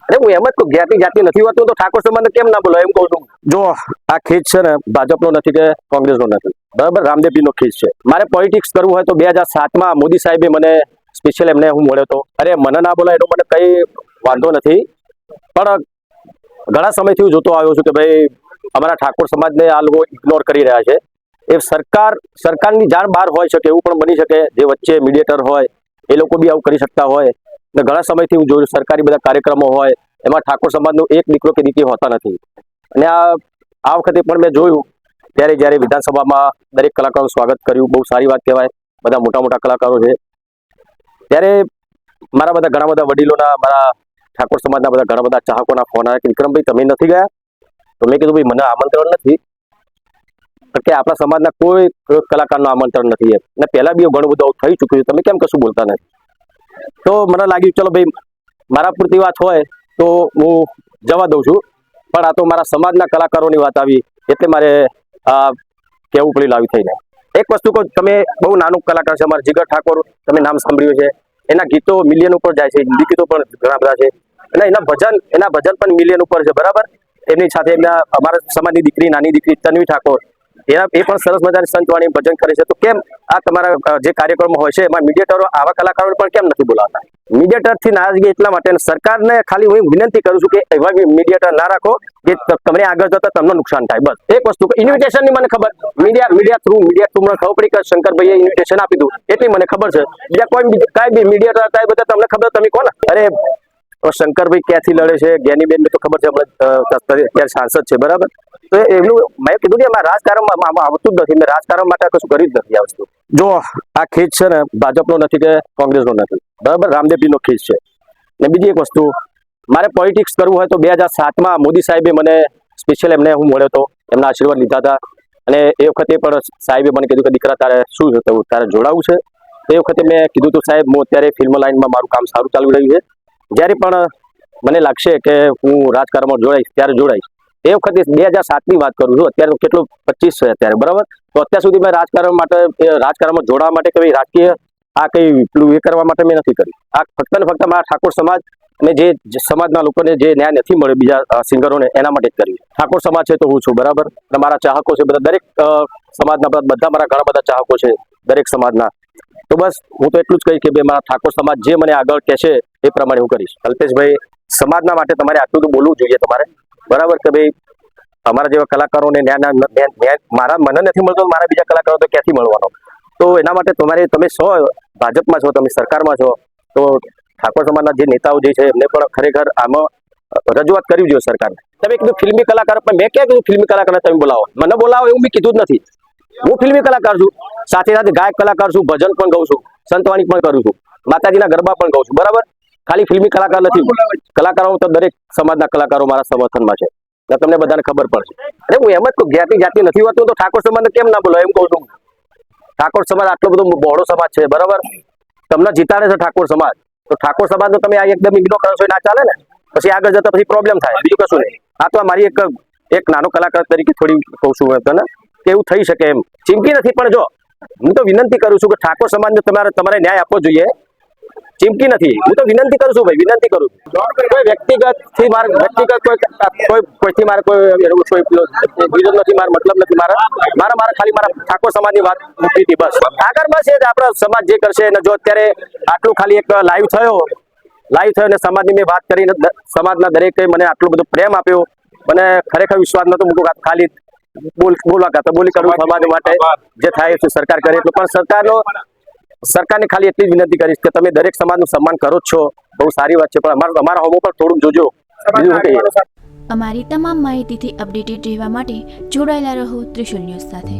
અરે હું એમ જ કહું, જ્ઞાતિ જાતિ નથી હોતું તો ઠાકોર સમાજને કેમ ના બોલો, એમ કહું છું. જો આ ખેસ છે ને ભાજપનો નથી કે કોંગ્રેસનો નથી, બરાબર, રામદેવજીનો ખેસ છે. મારે પોલિટિક્સ કરવું હોય તો 2007માં મોદી સાહેબે મને સ્પેશિયલ એમને હું મળ્યો હતો. અરે મને ના બોલાય એનો મને કઈ વાંધો નથી, પણ ઘણા સમયથી હું જોતો આવ્યો છું કે ભાઈ અમારા ઠાકોર સમાજને આ લોકો ઇગ્નોર કરી રહ્યા છે. એ સરકારની જાણ બહાર હોય શકે, એવું પણ બની શકે, જે વચ્ચે મીડિયેટર હોય એ લોકો બી આવું કરી શકતા હોય. ને ઘણા સમયથી હું જોયું સરકારી બધા કાર્યક્રમો હોય એમાં ઠાકોર સમાજનો એક દીકરો કે દીકરી હોતા નથી. અને આ વખતે પણ મેં જોયું ત્યારે જ્યારે વિધાનસભામાં દરેક કલાકારોનું સ્વાગત કર્યું, બહુ સારી વાત કહેવાય, બધા મોટા મોટા કલાકારો છે. ત્યારે મારા બધા ઘણા બધા વડીલોના, મારા ઠાકોર સમાજના બધા ઘણા બધા ચાહકોના ફોન આવ્યા કે વિક્રમભાઈ તમે નથી ગયા? તો મેં કીધું ભાઈ મને આમંત્રણ નથી, કે આપણા સમાજના કોઈ કલાકારનું આમંત્રણ નથી. અને પહેલા બી ઘણું બધું થઈ ચૂક્યું છે, તમે કેમ કશું બોલતા નથી? તો મને લાગ્યું ચલો ભાઈ મારા પૂરતી વાત હોય તો હું જવા દઉં છું, પણ આ તો મારા સમાજના કલાકારોની વાત આવી એટલે મારે કહેવું પડ્યું લાવી થઈને. એક વસ્તુ કહું, તમે બહુ નાનું કલાકાર છે અમારા જીગર ઠાકોર, તમે નામ સાંભળ્યું છે. એના ગીતો મિલિયન ઉપર જાય છે, હિન્દી ગીતો પણ ઘણા બધા છે, અને એના ભજન પણ મિલિયન ઉપર છે, બરાબર. એની સાથે એમના અમારા સમાજની દીકરી, નાની દીકરી તન્વી ઠાકોર, એ પણ સરસ મજાની સંતવાણી ભજન કરે છે. તો કેમ આ તમારા જે કાર્યક્રમો હોય છે એમાં મીડિયેટરો આવા કલાકારોને પણ કેમ નથી બોલાવતા? મીડિયેટરથી નારાજગી એટલા માટે સરકારને ખાલી હું વિનંતી કરું છું કે એવા મીડિયેટર ના રાખો કે તમને આગળ જતા તમને નુકસાન થાય. બસ એક વસ્તુ, ઇન્વિટેશનની મને ખબર, મીડિયા થ્રુ મને ખબર પડી કે શંકરભાઈએ ઇન્વિટેશન આપી દીધું એટલી મને ખબર છે. બીજા કોઈ કાંઈ બી મીડિયેટર હતા એ બધા તમને ખબર, તમે કોણ? અરે શંકરભાઈ ક્યાંથી લડે છે, જ્ઞાનીબેન ને તો ખબર છે, અત્યારે સાંસદ છે, બરાબર. તો એમનું મેં કીધું ને એમાં રાજકારણમાં આવતું જ નથી, મેં રાજકારણ માટે કશું કર્યું જ નથી આ વસ્તુ. જો આ ખેસ છે ને ભાજપનો નથી કે કોંગ્રેસનો નથી, બરાબર, રામદેવજીનો ખેસ છે. ને બીજી એક વસ્તુ, મારે પોલિટિક્સ કરવું હોય તો 2007માં મોદી સાહેબે મને સ્પેશિયલ એમને હું મળ્યો હતો, એમના આશીર્વાદ લીધા હતા. અને એ વખતે પણ સાહેબે મને કીધું કે દીકરા તારે શું છે, તારે જોડાવું છે? તો એ વખતે મેં કીધું હતું સાહેબ હું અત્યારે ફિલ્મ લાઇનમાં મારું કામ સારું ચાલુ રહ્યું છે, જ્યારે પણ મને લાગશે કે હું રાજકારણમાં જોડાઈશ ત્યારે જોડાઈશ. એ વખતે 2007ની વાત કરું છું, અત્યારે કેટલું 25 છે અત્યારે, બરાબર. તો અત્યાર સુધી મેં રાજકારણમાં જોડાવા માટે કઈ રાજકીય આ કઈ પેલું એ કરવા માટે મેં નથી કર્યું. આ ફક્ત ને ફક્ત મારા ઠાકોર સમાજ અને જે સમાજના લોકોને જે ન્યાય નથી મળ્યો બીજા સિંગરોને એના માટે જ કર્યું. ઠાકોર સમાજ છે તો હું છું, બરાબર. અને મારા ચાહકો છે બધા, દરેક સમાજના બધા મારા ઘણા બધા ચાહકો છે દરેક સમાજના. તો બસ હું તો એટલું જ કહીશ કે ભાઈ મારા ઠાકોર સમાજ જે મને આગળ કહેશે એ પ્રમાણે હું કરીશ. અલ્પેશભાઈ, સમાજના માટે તમારે આટલું તો બોલવું જોઈએ તમારે, બરાબર, કે ભાઈ અમારા જેવા કલાકારોને ન્યાય મને નથી મળતો, મારા બીજા કલાકારો તો ક્યાંથી મળવાનો? તો એના માટે તમે ભાજપમાં છો, તમે સરકારમાં છો, તો ઠાકોર સમાજના જે નેતાઓ જે છે એમને પણ ખરેખર આમાં રજૂઆત કરવી જોઈએ સરકારને. તમે કીધું ફિલ્મી કલાકાર, પણ મેં ક્યાં કીધું ફિલ્મી કલાકારને તમે બોલાવો? મને બોલાવો એવું મેં કીધું જ નથી. હું ફિલ્મી કલાકાર છું, સાથે સાથે ગાયક કલાકાર છું, ભજન પણ ગાઉં છું, સંતવાણી પણ કરું છું, માતાજીના ગરબા પણ ગાઉં છું, બરાબર. ખાલી ફિલ્મી કલાકાર નથી. કલાકારો તો દરેક સમાજના કલાકારો મારા સમર્થનમાં છે, તમને બધાને ખબર પડશે. અરે હું એમ જ કહું, જ્ઞાતિ જાતિ નથી હોતું તો ઠાકોર સમાજને કેમ ના બોલો, એમ કહું છું. ઠાકોર સમાજ આટલો બધો બહોળો સમાજ છે, બરાબર. તમને જીતાડે છે ઠાકોર સમાજ, તો ઠાકોર સમાજ તો તમે આ એકદમ ઇગ્નોર કરો છો, ના ચાલે ને. પછી આગળ જતા પછી પ્રોબ્લેમ થાય, બીજું કશું નહીં. આ તો મારી એક નાનો કલાકાર તરીકે થોડી કહું છું તને કે એવું થઈ શકે એમ. ચીમકી નથી, પણ જો હું તો વિનંતી કરું છું કે ઠાકોર સમાજને તમારે ન્યાય આપવો જોઈએ. ચીમકી નથી, હું તો વિનંતી કરું છું ભાઈ, વિનંતી કરું છું. કોઈ વ્યક્તિગતથી મારે કોઈથી મારે કોઈ વિરોધ નથી, મારો મતલબ નથી. મારા ખાલી મારા ઠાકોર સમાજની વાત મૂકી હતી, બસ. આગળ બસ એ જ આપણો સમાજ જે કરશે. અને જો અત્યારે આટલું ખાલી એક લાઈવ થયો અને સમાજની મેં વાત કરીને સમાજના દરેકે મને આટલો બધો પ્રેમ આપ્યો, મને ખરેખર વિશ્વાસ નતો મૂકો. ખાલી બોલવા કરતા બોલી કરું સમાજ માટે જે થાય છે સરકાર કરે એટલું. પણ સરકારને ખાલી એટલી જ વિનંતી કરીશ કે તમે દરેક સમાજનું સન્માન કરો જ છો, બહુ સારી વાત છે, પણ અમારા હોમો પર થોડુંક જોજો. અમારી તમામ માહિતીથી અપડેટેડ રહેવા માટે જોડાયેલા રહો ત્રિશુલ ન્યૂઝ સાથે.